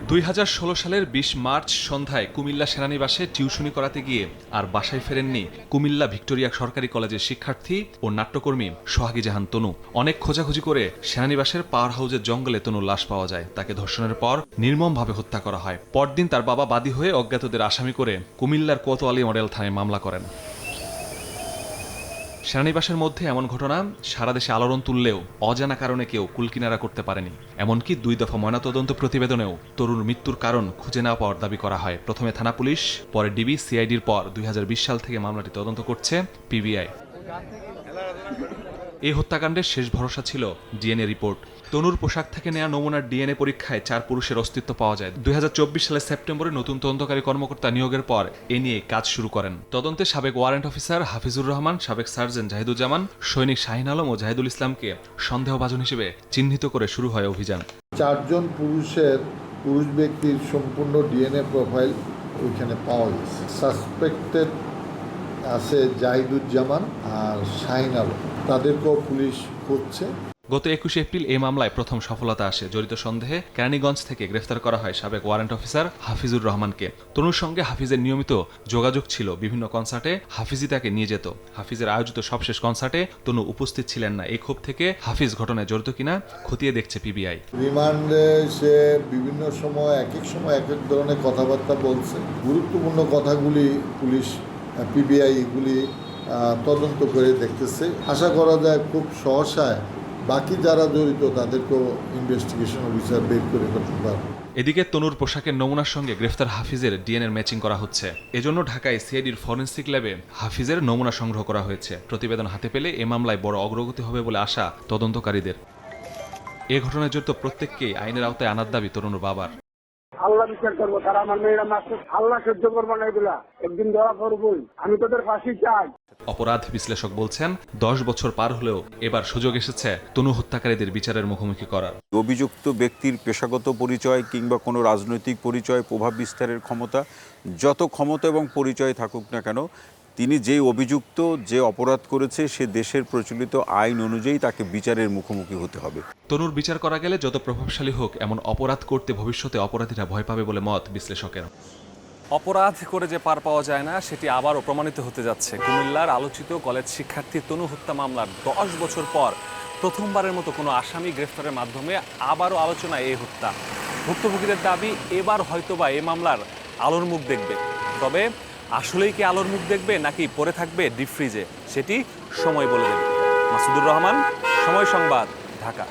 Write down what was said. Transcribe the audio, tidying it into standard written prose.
2016 সালের 20 মার্চ সন্ধ্যায় কুমিল্লা সেনানিবাসে টিউশনি করাতে গিয়ে আর বাসায় ফেরেননি কুমিল্লা ভিক্টোরিয়া সরকারি কলেজের শিক্ষার্থী ও নাট্যকর্মী সোহাগী জাহান তনু। অনেক খোঁজাখুঁজি করে সেনানিবাসের পাওয়ার হাউসের জঙ্গলে তনুর লাশ পাওয়া যায়। তাকে ধর্ষণের পর নির্মমভাবে হত্যা করা হয়। পরদিন তার বাবা বাদী হয়ে অজ্ঞাতদের আসামি করে কুমিল্লার কোতোয়ালি মডেল থানায় মামলা করেন। সেনানিবাসের মধ্যে এমন ঘটনা সারা দেশে আলোড়ন তুললেও অজানা কারণে কেউ কুলকিনারা করতে পারেনি। এমনকি 2 দফা ময়নাতদন্ত প্রতিবেদনেও তরুণ মৃত্যুর কারণ খুঁজে না পাওয়ার দাবি করা হয়। প্রথমে থানা পুলিশ, পরে ডিবি, সিআইডির পর 2020 সাল থেকে মামলাটি তদন্ত করছে পিবিআই। এই হত্যাকাণ্ডের শেষ ভরসা ছিল ডিএনএ রিপোর্ট। তনুর পোশাক থেকে নেওয়া নমুনার ডিএনএ পরীক্ষায় 4 পুরুষের অস্তিত্ব পাওয়া যায়। 2024 সালের সেপ্টেম্বরে নতুন তদন্তকারী কর্মকর্তা নিয়োগের পর এ নিয়ে কাজ শুরু করেন। তদন্তে সাবেক ওয়ারেন্ট অফিসার হাফিজুর রহমান, সাবেক সার্জেন্ট জাহিদুজ্জামান, সৈনিক শাহিন আলম ও জাহিদুল ইসলামকে সন্দেহভাজন হিসেবে চিহ্নিত করে শুরু হয় অভিযান। 4 জন পুরুষ ব্যক্তির সম্পূর্ণ ডিএনএ প্রোফাইল ওইখানে পাওয়া গেছে। সাসপেক্টেড আছে জাহিদুজ্জামান আর শাহিন আলম, তাদেরকেও পুলিশ খুঁজছে। গত 21 এপ্রিল এই মামলায় প্রথম সফলতা আসে। জড়িত সন্দেহে কেরানীগঞ্জ থেকে গ্রেফতার করা হয় সাবেক ওয়ারেন্ট অফিসার হাফিজুর রহমানকে। তনুর সঙ্গে হাফিজের নিয়মিত যোগাযোগ ছিল। বিভিন্ন কনসার্টে হাফিজই তাকে নিয়ে যেত। হাফিজের আয়োজিত সবশেষ কনসার্টে তনু উপস্থিত ছিলেন না। এই ক্ষোভ থেকে হাফিজ ঘটনায় জড়িত কিনা খতিয়ে দেখছে পিবিআই। রিমান্ডে সে বিভিন্ন সময় এক এক ধরনের কথাবার্তা বলছে। গুরুত্বপূর্ণ কথাগুলি পুলিশ পিবিআই এগুলি তদন্ত করে দেখতেছে। আশা করা যায় খুব সহসায় বাকি যারা জড়িত তাদেরকেও ইনভেস্টিগেশন অফিসার বের করে করতে পারবে। এদিকে তনুর পোশাকের নমুনার সঙ্গে গ্রেফতার হাফিজের ডিএনএ ম্যাচিং করা হচ্ছে। এজন্য ঢাকায় সিআইডির ফরেনসিক ল্যাবে হাফিজের নমুনা সংগ্রহ করা হয়েছে। প্রতিবেদন হাতে পেলে এ মামলায় বড় অগ্রগতি হবে বলে আশা তদন্তকারীদের। এ ঘটনায় জড়িত প্রত্যেককেই আইনের আওতায় আনার দাবি তরুণের বাবার। আল্লাহ বিচার করবো, তারা আমার মেয়েরা মাত্র আল্লাহ সহ্য করবো না, এগুলা একদিন ধরা পড়বই। আমি তোদের ফাঁসি চাই। অপরাধ বিশ্লেষক বলছেন 10 বছর পার হলেও এবার সুযোগ এসেছে তনু হত্যাকারীদের বিচারের মুখোমুখি করার। অভিযুক্ত ব্যক্তির পেশাগত পরিচয় কিংবা কোনো রাজনৈতিক পরিচয়, প্রভাব বিস্তারের ক্ষমতা, যত ক্ষমতা এবং পরিচয় থাকুক না কেন, তিনি যে অভিযুক্ত, যে অপরাধ করেছে, সে দেশের প্রচলিত আইন অনুযায়ী তাকে বিচারের মুখোমুখি হতে হবে। তনুর বিচার করা গেলে যত প্রভাবশালী হোক, এমন অপরাধ করতে ভবিষ্যতে অপরাধীরা ভয় পাবে বলে মত বিশ্লেষকের। অপরাধ করে যে পার পাওয়া যায় না, সেটি আবারও প্রমাণিত হতে যাচ্ছে। কুমিল্লার আলোচিত কলেজ শিক্ষার্থী তনু হত্যা মামলার 10 বছর পর প্রথমবারের মতো কোনো আসামি গ্রেফতারের মাধ্যমে আবারও আলোচনায় এই হত্যা। ভুক্তভোগীদের দাবি এবার হয়তোবা এই মামলার আলোর মুখ দেখবে। তবে আসলেই কি আলোর মুখ দেখবে নাকি পড়ে থাকবে ডিপ ফ্রিজে, সেটি সময় বলে দেবে। মাসুদুর রহমান, সময় সংবাদ, ঢাকা।